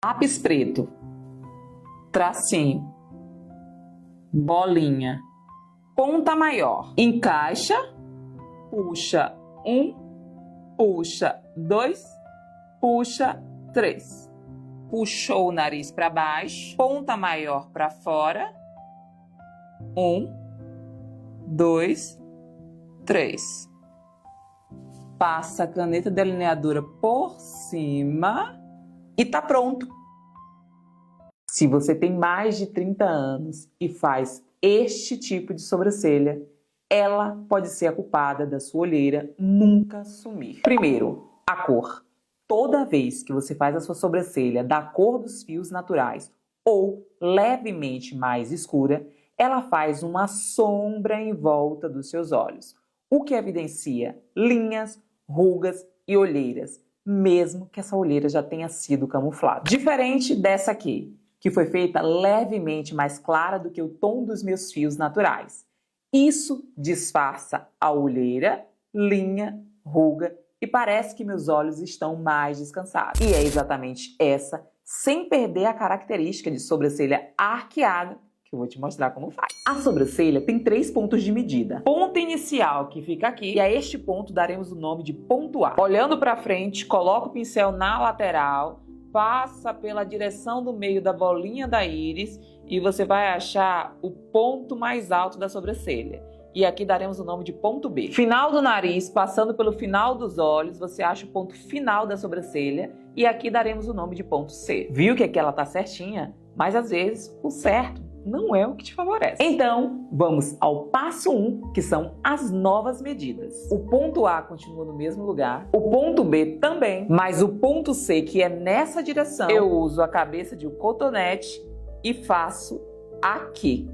Lápis preto, tracinho, bolinha, ponta maior. Encaixa, puxa 1, puxa 2, puxa 3. Puxou o nariz para baixo, ponta maior para fora. 1, 2, 3. Passa a caneta delineadora por cima e tá pronto. Se você tem mais de 30 anos e faz este tipo de sobrancelha, ela pode ser a culpada da sua olheira nunca sumir. Primeiro, a cor. Toda vez que você faz a sua sobrancelha da cor dos fios naturais ou levemente mais escura, ela faz uma sombra em volta dos seus olhos, o que evidencia linhas, rugas e olheiras, mesmo que essa olheira já tenha sido camuflada. Diferente dessa aqui, que foi feita levemente mais clara do que o tom dos meus fios naturais. Isso disfarça a olheira, linha, ruga e parece que meus olhos estão mais descansados. E é exatamente essa, sem perder a característica de sobrancelha arqueada, que eu vou te mostrar como faz. A sobrancelha tem 3 pontos de medida. Ponto inicial, que fica aqui, e a este ponto daremos o nome de ponto A. Olhando para frente, coloca o pincel na lateral, passa pela direção do meio da bolinha da íris e você vai achar o ponto mais alto da sobrancelha. E aqui daremos o nome de ponto B. Final do nariz, passando pelo final dos olhos, você acha o ponto final da sobrancelha e aqui daremos o nome de ponto C. Viu que aqui ela tá certinha? Mas às vezes o certo não é o que te favorece. Então, vamos ao passo 1, que são as novas medidas. O ponto A continua no mesmo lugar, o ponto B também, mas o ponto C, que é nessa direção, eu uso a cabeça de um cotonete e faço aqui.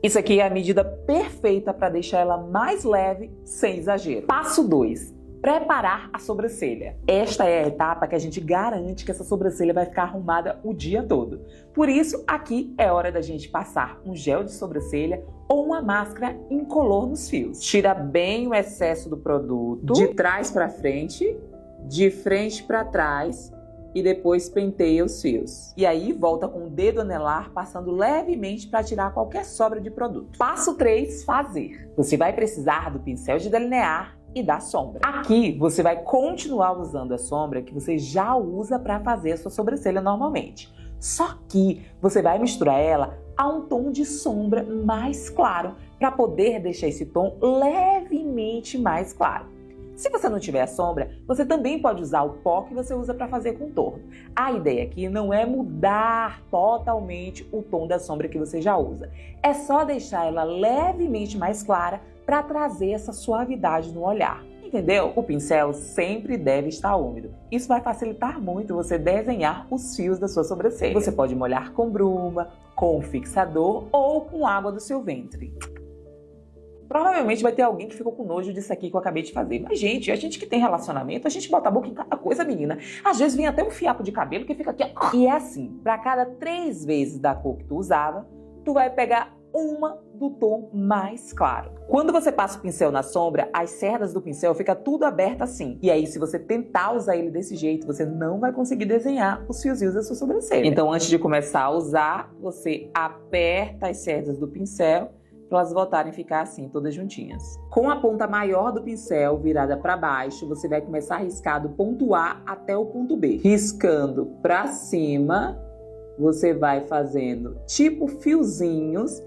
Isso aqui é a medida perfeita para deixar ela mais leve, sem exagero. Passo 2. Preparar a sobrancelha. Esta é a etapa que a gente garante que essa sobrancelha vai ficar arrumada o dia todo. Por isso, aqui é hora da gente passar um gel de sobrancelha ou uma máscara incolor nos fios. Tira bem o excesso do produto, de trás para frente, de frente para trás e depois penteia os fios. E aí volta com o dedo anelar passando levemente para tirar qualquer sobra de produto. Passo 3, fazer. Você vai precisar do pincel de delinear e da sombra. Aqui você vai continuar usando a sombra que você já usa para fazer a sua sobrancelha normalmente. Só que você vai misturar ela a um tom de sombra mais claro para poder deixar esse tom levemente mais claro. Se você não tiver a sombra, você também pode usar o pó que você usa para fazer contorno. A ideia aqui não é mudar totalmente o tom da sombra que você já usa. É só deixar ela levemente mais clara para trazer essa suavidade no olhar. Entendeu? O pincel sempre deve estar úmido. Isso vai facilitar muito você desenhar os fios da sua sobrancelha. Você pode molhar com bruma, com fixador ou com água do seu ventre. Provavelmente vai ter alguém que ficou com nojo disso aqui que eu acabei de fazer. Mas, gente, a gente que tem relacionamento, a gente bota a boca em cada coisa, menina. Às vezes vem até um fiapo de cabelo que fica aqui, ó. E é assim, para cada 3 vezes da cor que tu usava, tu vai pegar uma do tom mais claro. Quando você passa o pincel na sombra, as cerdas do pincel ficam tudo aberto assim. E aí, se você tentar usar ele desse jeito, você não vai conseguir desenhar os fiozinhos da sua sobrancelha. Então, antes de começar a usar, você aperta as cerdas do pincel para elas voltarem a ficar assim, todas juntinhas. Com a ponta maior do pincel virada para baixo, você vai começar a riscar do ponto A até o ponto B. Riscando para cima, você vai fazendo tipo fiozinhos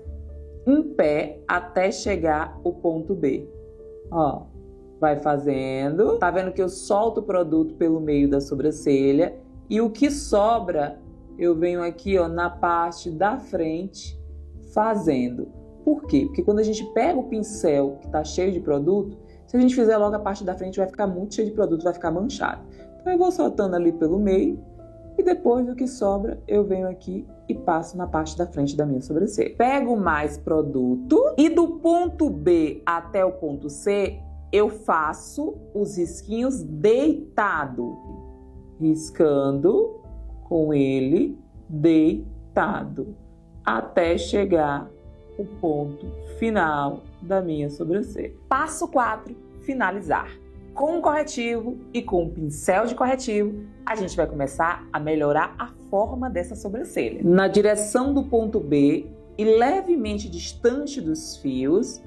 em pé até chegar o ponto B. Ó, vai fazendo. Tá vendo que eu solto o produto pelo meio da sobrancelha e o que sobra eu venho aqui, ó, na parte da frente fazendo. Por quê? Porque quando a gente pega o pincel que está cheio de produto, se a gente fizer logo a parte da frente, vai ficar muito cheio de produto, vai ficar manchado. Então eu vou soltando ali pelo meio e depois do que sobra, eu venho aqui e passo na parte da frente da minha sobrancelha. Pego mais produto e do ponto B até o ponto C, eu faço os risquinhos deitado. Riscando com ele deitado até chegar o ponto final da minha sobrancelha. Passo 4, finalizar. com o corretivo e com o pincel de corretivo, a gente vai começar a melhorar a forma dessa sobrancelha. Na direção do ponto B e levemente distante dos fios,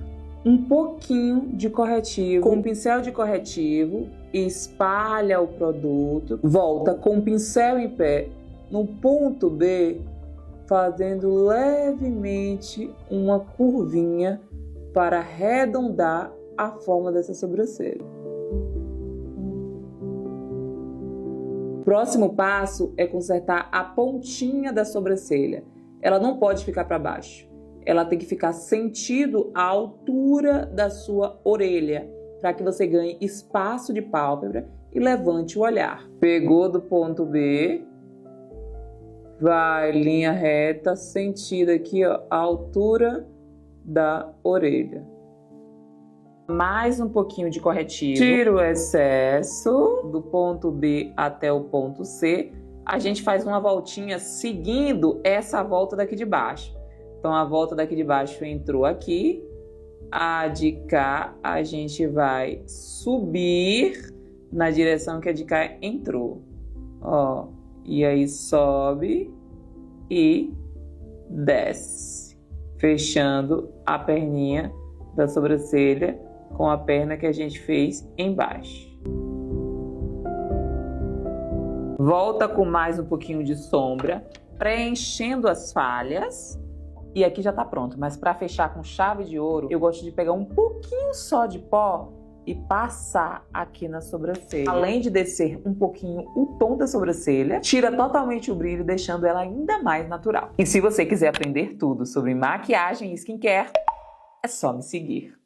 um pouquinho de corretivo. Com o pincel de corretivo, espalha o produto, volta com o pincel em pé no ponto B, fazendo levemente uma curvinha para arredondar a forma dessa sobrancelha. O próximo passo é consertar a pontinha da sobrancelha. Ela não pode ficar para baixo. Ela tem que ficar sentido à altura da sua orelha, para que você ganhe espaço de pálpebra e levante o olhar. Pegou do ponto B, vai linha reta, sentido aqui, ó, a altura da orelha. Mais um pouquinho de corretivo. Tira o excesso do ponto B até o ponto C. A gente faz uma voltinha seguindo essa volta daqui de baixo. Então, a volta daqui de baixo entrou aqui. A de cá, a gente vai subir na direção que a de cá entrou. Ó, e aí sobe e desce, fechando a perninha da sobrancelha com a perna que a gente fez embaixo. Volta com mais um pouquinho de sombra, preenchendo as falhas. E aqui já tá pronto, mas para fechar com chave de ouro, eu gosto de pegar um pouquinho só de pó e passar aqui na sobrancelha. Além de descer um pouquinho o tom da sobrancelha, tira totalmente o brilho, deixando ela ainda mais natural. E se você quiser aprender tudo sobre maquiagem e skincare, é só me seguir.